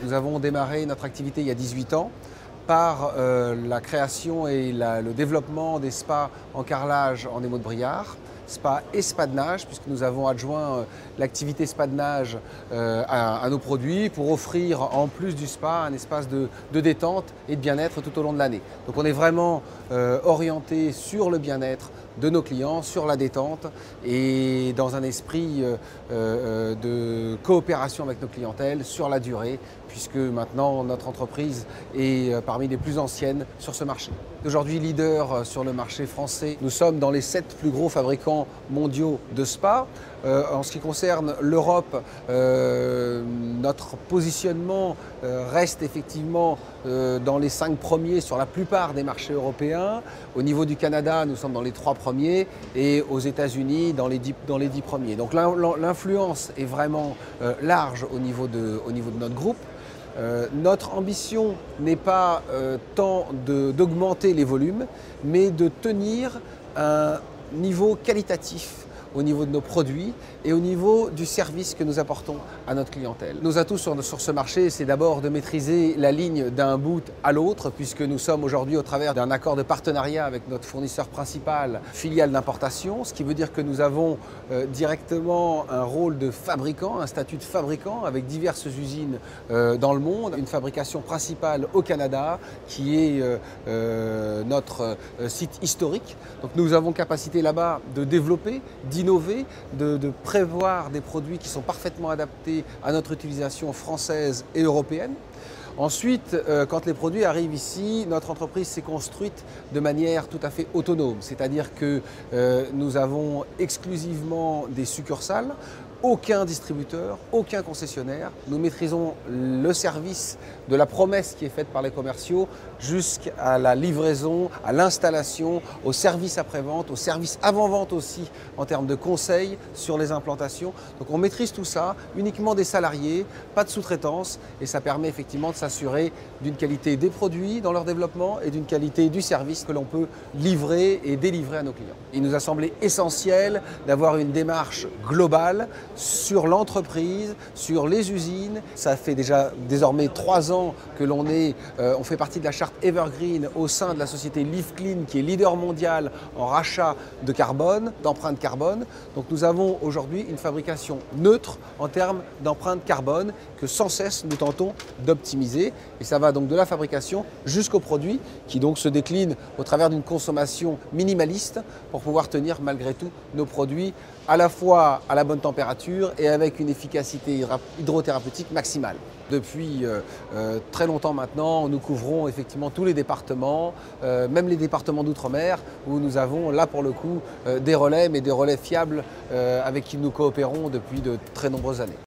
Nous avons démarré notre activité il y a 18 ans par la création et le développement des spas en carrelage en émaux de Briare, spa et spa de nage, puisque nous avons adjoint l'activité spa de nage à nos produits pour offrir en plus du spa un espace de détente et de bien-être tout au long de l'année. Donc on est vraiment orienté sur le bien-être de nos clients, sur la détente et dans un esprit de coopération avec nos clientèles sur la durée, puisque maintenant notre entreprise est parmi les plus anciennes sur ce marché. Aujourd'hui leader sur le marché français, nous sommes dans les 7 plus gros fabricants mondiaux de spa. En ce qui concerne l'Europe, notre positionnement reste effectivement dans les 5 premiers sur la plupart des marchés européens. Au niveau du Canada, nous sommes dans les 3 premiers et aux États-Unis dans les 10 premiers. Donc l'influence est vraiment large au niveau de notre groupe. Notre ambition n'est pas tant d'augmenter les volumes, mais de tenir un niveau qualitatif au niveau de nos produits et au niveau du service que nous apportons à notre clientèle. Nos atouts sur ce marché, c'est d'abord de maîtriser la ligne d'un bout à l'autre, puisque nous sommes aujourd'hui au travers d'un accord de partenariat avec notre fournisseur principal, filiale d'importation, ce qui veut dire que nous avons directement un rôle de fabricant, un statut de fabricant avec diverses usines dans le monde, une fabrication principale au Canada qui est notre site historique. Donc nous avons capacité là-bas de développer, d'innover, de prévoir des produits qui sont parfaitement adaptés à notre utilisation française et européenne. Ensuite, quand les produits arrivent ici, notre entreprise s'est construite de manière tout à fait autonome, c'est-à-dire que nous avons exclusivement des succursales, aucun distributeur, aucun concessionnaire. Nous maîtrisons le service de la promesse qui est faite par les commerciaux jusqu'à la livraison, à l'installation, au service après-vente, au service avant-vente aussi en termes de conseils sur les implantations. Donc on maîtrise tout ça, uniquement des salariés, pas de sous-traitance et ça permet effectivement de s'assurer d'une qualité des produits dans leur développement et d'une qualité du service que l'on peut livrer et délivrer à nos clients. Il nous a semblé essentiel d'avoir une démarche globale sur l'entreprise, sur les usines. Ça fait déjà désormais 3 ans que on fait partie de la charte Evergreen au sein de la société LiveClean qui est leader mondial en rachat de carbone, d'empreinte carbone. Donc nous avons aujourd'hui une fabrication neutre en termes d'empreinte carbone que sans cesse nous tentons d'optimiser. Et ça va donc de la fabrication jusqu'au produit qui donc se décline au travers d'une consommation minimaliste pour pouvoir tenir malgré tout nos produits à la fois à la bonne température et avec une efficacité hydrothérapeutique maximale. Depuis très longtemps maintenant, nous couvrons effectivement tous les départements, même les départements d'outre-mer, où nous avons là pour le coup des relais, mais des relais fiables avec qui nous coopérons depuis de très nombreuses années.